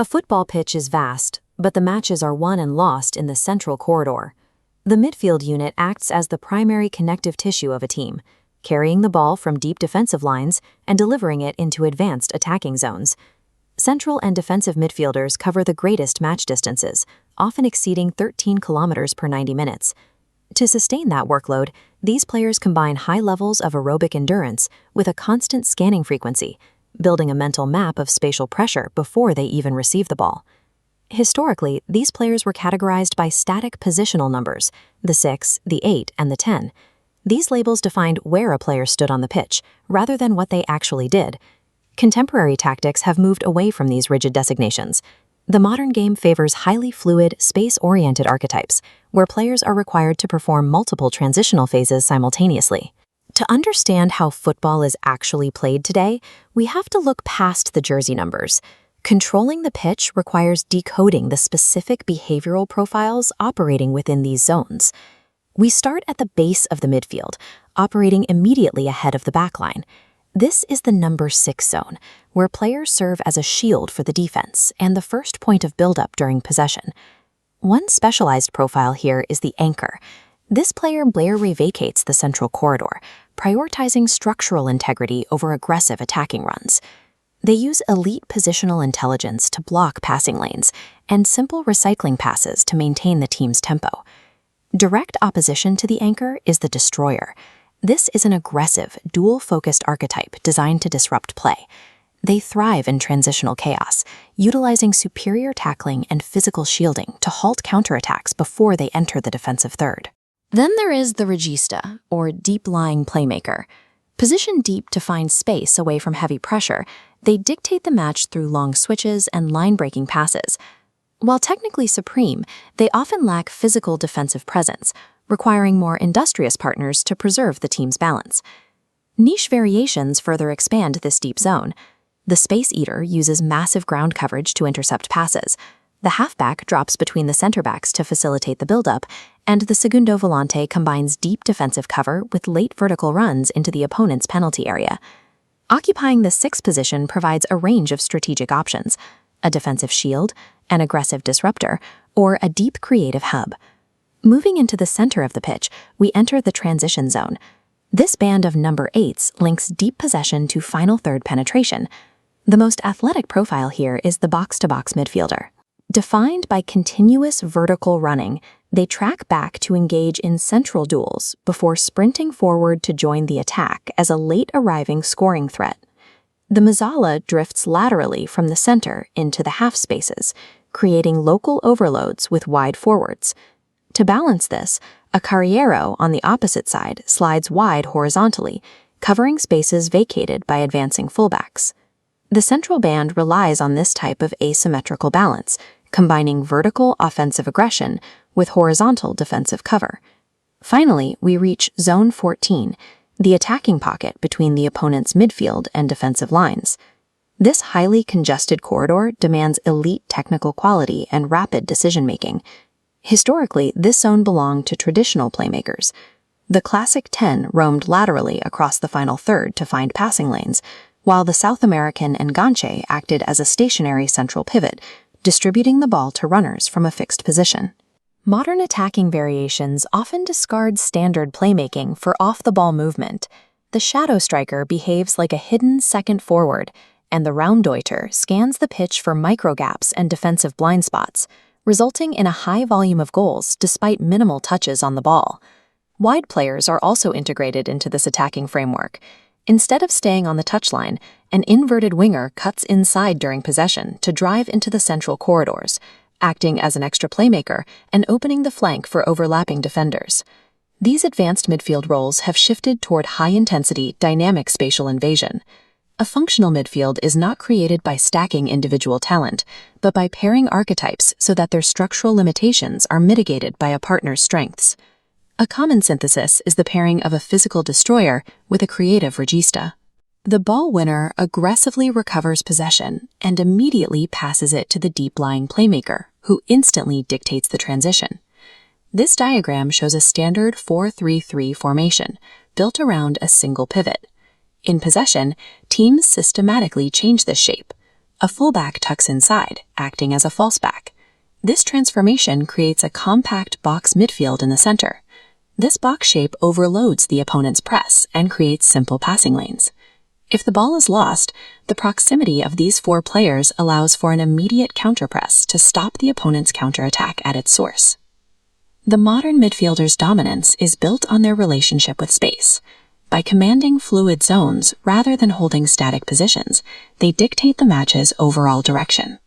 A football pitch is vast, but the matches are won and lost in the central corridor. The midfield unit acts as the primary connective tissue of a team, carrying the ball from deep defensive lines and delivering it into advanced attacking zones. Central and defensive midfielders cover the greatest match distances, often exceeding 13 kilometers per 90 minutes. To sustain that workload, these players combine high levels of aerobic endurance with a constant scanning frequency, building a mental map of spatial pressure before they even receive the ball. Historically, these players were categorized by static positional numbers, the 6, the 8, and the 10. These labels defined where a player stood on the pitch, rather than what they actually did. Contemporary tactics have moved away from these rigid designations. The modern game favors highly fluid, space-oriented archetypes, where players are required to perform multiple transitional phases simultaneously. To understand how football is actually played today, we have to look past the jersey numbers. Controlling the pitch requires decoding the specific behavioral profiles operating within these zones. We start at the base of the midfield, operating immediately ahead of the backline. This is the number 6 zone, where players serve as a shield for the defense and the first point of buildup during possession. One specialized profile here is the anchor. This player rarely vacates the central corridor, prioritizing structural integrity over aggressive attacking runs. They use elite positional intelligence to block passing lanes and simple recycling passes to maintain the team's tempo. Direct opposition to the anchor is the destroyer. This is an aggressive, dual-focused archetype designed to disrupt play. They thrive in transitional chaos, utilizing superior tackling and physical shielding to halt counterattacks before they enter the defensive third. Then there is the Regista, or deep-lying Playmaker. Positioned deep to find space away from heavy pressure, they dictate the match through long switches and line-breaking passes. While technically supreme, they often lack physical defensive presence, requiring more industrious partners to preserve the team's balance. Niche variations further expand this deep zone. The Space Eater uses massive ground coverage to intercept passes. The halfback drops between the center backs to facilitate the buildup, and the Segundo Volante combines deep defensive cover with late vertical runs into the opponent's penalty area. Occupying the 6th position provides a range of strategic options: a defensive shield, an aggressive disruptor, or a deep creative hub. Moving into the center of the pitch, we enter the transition zone. This band of number 8s links deep possession to final third penetration. The most athletic profile here is the box-to-box midfielder. Defined by continuous vertical running, they track back to engage in central duels before sprinting forward to join the attack as a late-arriving scoring threat. The Mezzala drifts laterally from the center into the half spaces, creating local overloads with wide forwards. To balance this, a Carriero on the opposite side slides wide horizontally, covering spaces vacated by advancing fullbacks. The central band relies on this type of asymmetrical balance, combining vertical offensive aggression with horizontal defensive cover. Finally, we reach Zone 14, the attacking pocket between the opponent's midfield and defensive lines. This highly congested corridor demands elite technical quality and rapid decision-making. Historically, this zone belonged to traditional playmakers. The classic 10 roamed laterally across the final third to find passing lanes, while the South American enganche acted as a stationary central pivot, distributing the ball to runners from a fixed position. Modern attacking variations often discard standard playmaking for off-the-ball movement. The shadow striker behaves like a hidden second forward, and the Raumdeuter scans the pitch for micro-gaps and defensive blind spots, resulting in a high volume of goals despite minimal touches on the ball. Wide players are also integrated into this attacking framework. Instead of staying on the touchline, an inverted winger cuts inside during possession to drive into the central corridors, acting as an extra playmaker and opening the flank for overlapping defenders. These advanced midfield roles have shifted toward high-intensity, dynamic spatial invasion. A functional midfield is not created by stacking individual talent, but by pairing archetypes so that their structural limitations are mitigated by a partner's strengths. A common synthesis is the pairing of a physical destroyer with a creative regista. The ball winner aggressively recovers possession and immediately passes it to the deep-lying playmaker, who instantly dictates the transition. This diagram shows a standard 4-3-3 formation, built around a single pivot. In possession, teams systematically change this shape. A fullback tucks inside, acting as a false back. This transformation creates a compact box midfield in the center. This box shape overloads the opponent's press and creates simple passing lanes. If the ball is lost, the proximity of these 4 players allows for an immediate counterpress to stop the opponent's counterattack at its source. The modern midfielder's dominance is built on their relationship with space. By commanding fluid zones rather than holding static positions, they dictate the match's overall direction.